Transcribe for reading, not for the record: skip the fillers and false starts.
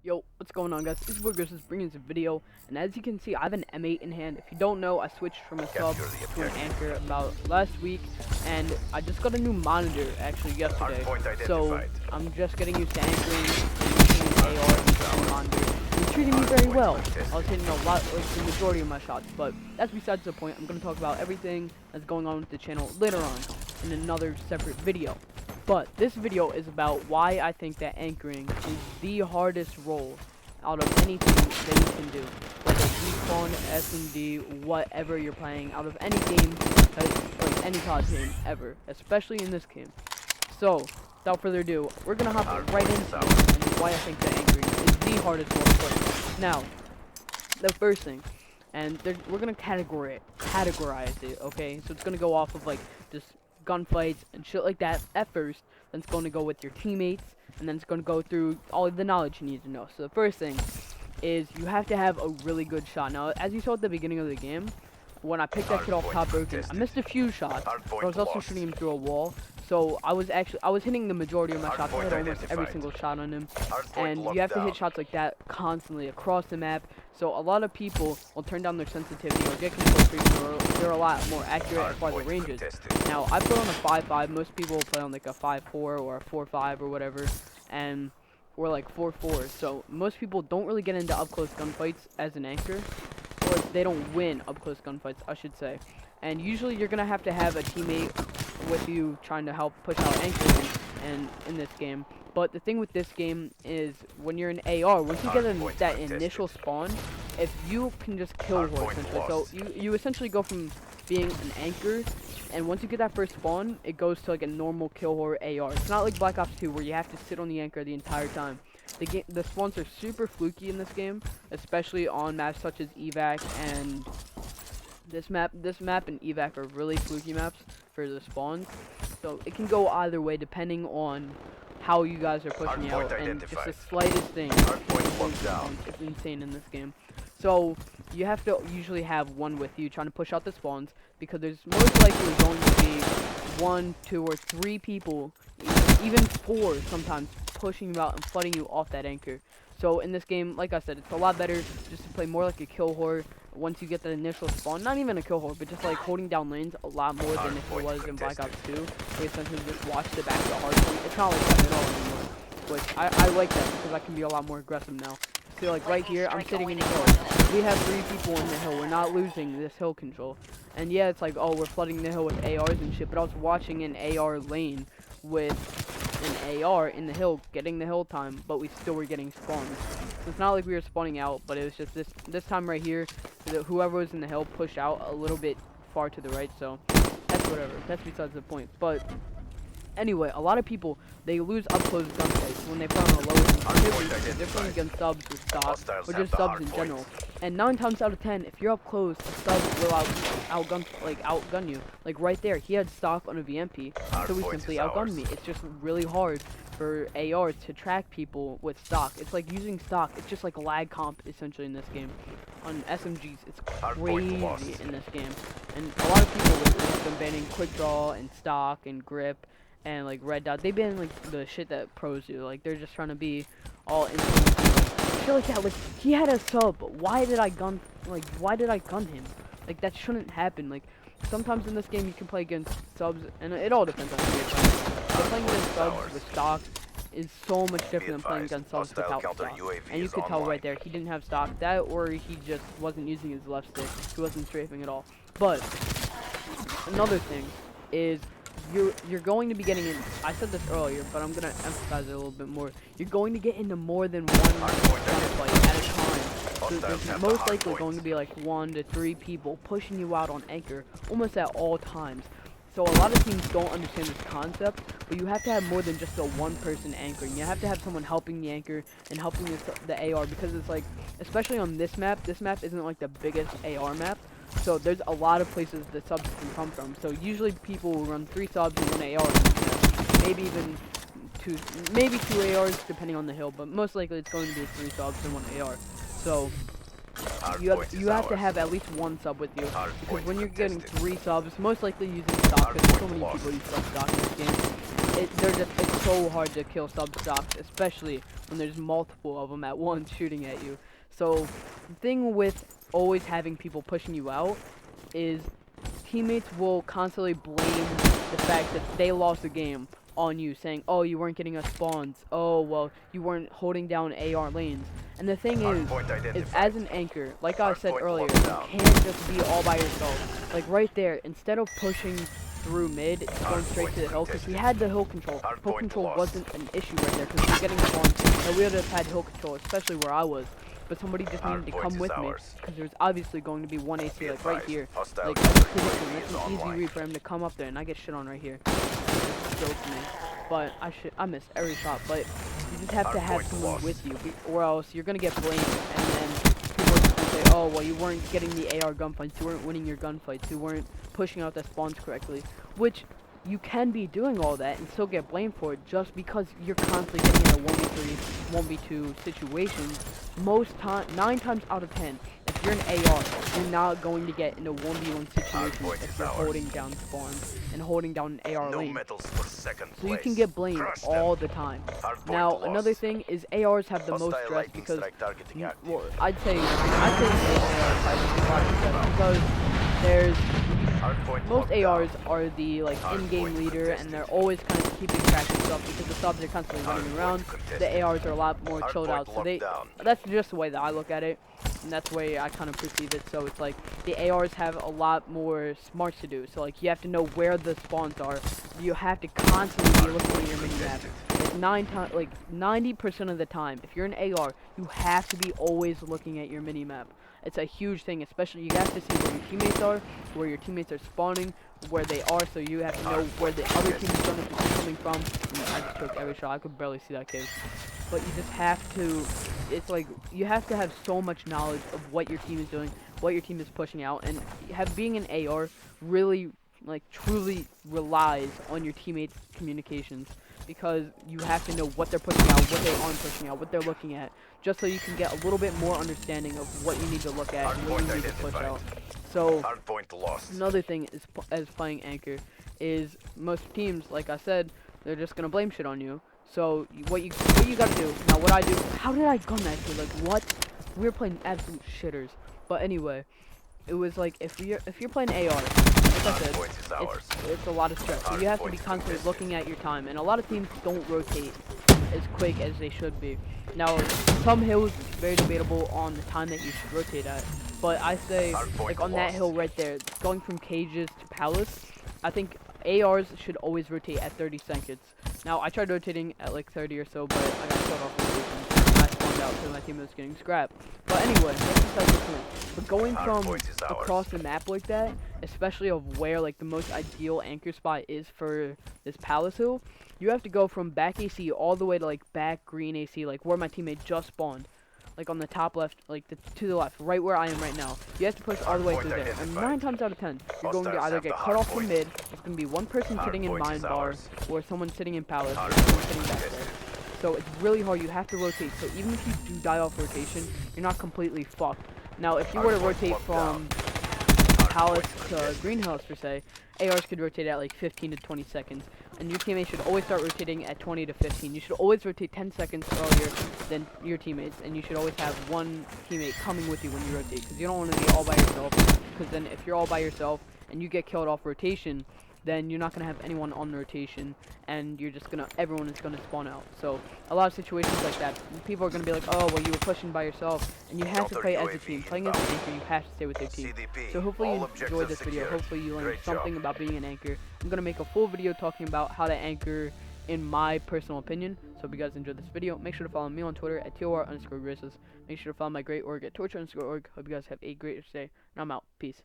Yo, what's going on, guys? This is Burgers is bringing this video, and as you can see, I have an M8 in hand. If you don't know, I switched from a sub to an anchor about last week, and I just got a new monitor actually yesterday. So I'm just getting used to anchoring and using an AR and the monitor. It's treating me very well. I was hitting a lot, like the majority of my shots, but that's besides the point. I'm gonna talk about everything that's going on with the channel later on in another separate video. But this video is about why I think that anchoring is the hardest role out of anything that you can do. Whether despawn, S&D, whatever you're playing, out of any game, like any COD game ever, especially in this game. So, without further ado, we're gonna hop right into it and why I think that anchoring is the hardest role to play. Now, the first thing, and we're gonna categorize it, okay? So it's gonna go off of like just gunfights and shit like that at first, then it's going to go with your teammates, and then it's going to go through all of the knowledge you need to know. So the first thing is you have to have a really good shot. Now, as you saw at the beginning of the game, when I picked that kid off top broken, I missed a few shots, but I was also shooting him through a wall. So I was hitting the majority of my shots. I hit almost every single shot on him, and you have to hit shots like that constantly across the map. So a lot of people will turn down their sensitivity or get control freaks, or they're a lot more accurate as far as the ranges. Now I play on a 5.5. Most people play on like a 5.4 or a 4.5 or whatever, and or like 4.4. So most people don't really get into up close gunfights as an anchor, or they don't win up close gunfights, I should say. And usually you're gonna have to have a teammate with you trying to help push out anchoring and in this game. But the thing with this game is when you're in AR, once you get that initial spawn, if you can just kill horse essentially. So you essentially go from being an anchor, and once you get that first spawn, it goes to like a normal kill horror AR. It's not like Black Ops 2 where you have to sit on the anchor the entire time. The spawns are super fluky in this game, especially on maps such as evac and this map and evac are really fluky maps for the spawns. So it can go either way depending on how you guys are pushing out, and just the slightest thing it's insane in this game. So you have to usually have one with you trying to push out the spawns, because there's most likely going to be 1, 2, or 3 people, even 4 sometimes, pushing you out and flooding you off that anchor. So in this game, like I said, it's a lot better just to play more like a kill whore once you get the initial spawn. Not even a kill whore, but just like holding down lanes a lot more than if it was in Black Ops 2. We essentially just watch the back of the hard point. It's not like that at all anymore, which I like that because I can be a lot more aggressive now. So like right here, I'm sitting in the hill. We have 3 people in the hill. We're not losing this hill control. And yeah, it's like, oh, we're flooding the hill with ARs and shit, but I was watching an AR lane with an AR in the hill, getting the hill time, but we still were getting spawned. So it's not like we were spawning out, but it was just this time right here, whoever was in the hill pushed out a little bit far to the right, so that's whatever. That's besides the point. But anyway, a lot of people, they lose up close gunfights when they play on a low sensitivity. They're playing against subs with stock, or just subs in general. And 9 times out of 10, if you're up close, the sub will outgun you. Like right there, he had stock on a VMP, so he simply outgunned me. It's just really hard for ARs to track people with stock. It's like using stock. It's just like lag comp essentially in this game. On SMGs, it's crazy in this game. And a lot of people have been banning quick draw and stock and grip and like red dot. They ban like the shit that pros do. Like they're just trying to be all in. I feel like that. Like he had a sub. Why did I gun him? Like that shouldn't happen. Like sometimes in this game you can play against subs, and it all depends on who you're playing. But playing against subs with stock is so much different than playing against subs without stock. And you could tell right there he didn't have stock. That, or he just wasn't using his left stick. He wasn't strafing at all. But another thing is, you're going to be getting in. I said this earlier, but I'm gonna emphasize it a little bit more. You're going to get into more than one gunfight at a time. So there's most likely going to be like 1 to 3 people pushing you out on anchor almost at all times. So a lot of teams don't understand this concept, but you have to have more than just a one person anchoring. You have to have someone helping the anchor and helping the AR, because it's like, especially on this map isn't like the biggest AR map. So there's a lot of places the subs can come from. So usually people will run 3 subs and 1 AR, maybe even 2 ARs depending on the hill, but most likely it's going to be 3 subs and 1 AR. So you have to have at least 1 sub with you, because when you're getting 3 subs, most likely using stock, because so many people use stock in this game, it's so hard to kill sub stocks, especially when there's multiple of them at once shooting at you. So the thing with always having people pushing you out is teammates will constantly blame the fact that they lost the game on you, saying, oh, you weren't getting us spawns, oh, well, you weren't holding down AR lanes. And the thing is as an anchor, like I said earlier, you can't just be all by yourself. Like right there, instead of pushing through mid, going straight to the hill, because we had the hill control. Hill control wasn't an issue right there, because we were getting spawned, and we would have had hill control, especially where I was. But somebody just needed to come with me, because there's obviously going to be one AC, like right here. Like, it's an easy read for him to come up there, and I get shit on right here. It's so for me. But I missed every shot, but you just have to have someone with you, or else you're gonna get blamed, and then people are just gonna say, oh, well, you weren't getting the AR gunfights, you weren't winning your gunfights, you weren't pushing out the spawns correctly, which you can be doing all that and still get blamed for it just because you're constantly getting in a 1v3, 1v2 situations. 9 times out of 10, if you're an AR, you're not going to get in a 1v1 situation if you're holding down spawns and holding down an AR lane. So you can get blamed all the time. Now, another thing is ARs have the most stress because, well, I'd say ARs have a lot of stress because there's most ARs are the like in-game leader, and they're always kind of keeping track of stuff because the subs are constantly running around. The ARs are a lot more chilled out, so that's just the way that I look at it, and that's the way I kind of perceive it. So it's like the ARs have a lot more smarts to do. So like you have to know where the spawns are. You have to constantly be looking at your mini-map. Like 90% of the time, if you're an AR, you have to be always looking at your mini-map. It's a huge thing, especially you have to see where your teammates are, where your teammates are spawning, where they are, so you have to know where the other team is going to be coming from. I just took every shot. I could barely see that kid. But you just have to, it's like, you have to have so much knowledge of what your team is doing, what your team is pushing out, and being an AR really, like, truly relies on your teammates' communications. Because you have to know what they're pushing out, what they aren't pushing out, what they're looking at, just so you can get a little bit more understanding of what you need to look at and what you need to push out. So, another thing is as playing anchor is most teams, like I said, they're just gonna blame shit on you. So what you gotta do now? What I do? How did I gun that kid? Like what? We were playing absolute shitters. But anyway, it was like if you're playing AR, like I said, it's a lot of stress. So you have to be constantly looking at your time, and a lot of teams don't rotate as quick as they should be. Now, some hills it's very debatable on the time that you should rotate at, but I say like on that hill right there, going from cages to palace, I think ARs should always rotate at 30 seconds. Now, I tried rotating at like 30 or so, but I got cut off rotation. I spawned out because my team was getting scrapped. But anyway, that's besides the point. But going from across the map like that, especially of where like the most ideal anchor spot is for this palace hill, you have to go from back AC all the way to like back green AC, like where my teammate just spawned. Like on the top left, like to the left, right where I am right now. You have to push all the way through there. And 9 times out of 10, you're going to either get cut off from mid, it's going to be one person sitting in mine bar, or someone sitting in palace, or someone sitting back there. So it's really hard, you have to rotate. So even if you do die off rotation, you're not completely fucked. Now if you were to rotate from palace to greenhouse per se, ARs could rotate at like 15 to 20 seconds. And your teammates should always start rotating at 20 to 15. You should always rotate 10 seconds earlier than your teammates, and you should always have one teammate coming with you when you rotate, because you don't want to be all by yourself, because then if you're all by yourself and you get killed off rotation, then you're not going to have anyone on the rotation, and you're just going to, everyone is going to spawn out. So a lot of situations like that, people are going to be like, oh, well, you were pushing by yourself, and you have to play as a team. Playing as an anchor, you have to stay with your team. So hopefully you enjoyed this video. Hopefully you learned something about being an anchor. I'm going to make a full video talking about how to anchor in my personal opinion. So if you guys enjoyed this video, make sure to follow me on Twitter at TOR_Graces. Make sure to follow my great org at torture_org. Hope you guys have a great day, and I'm out. Peace.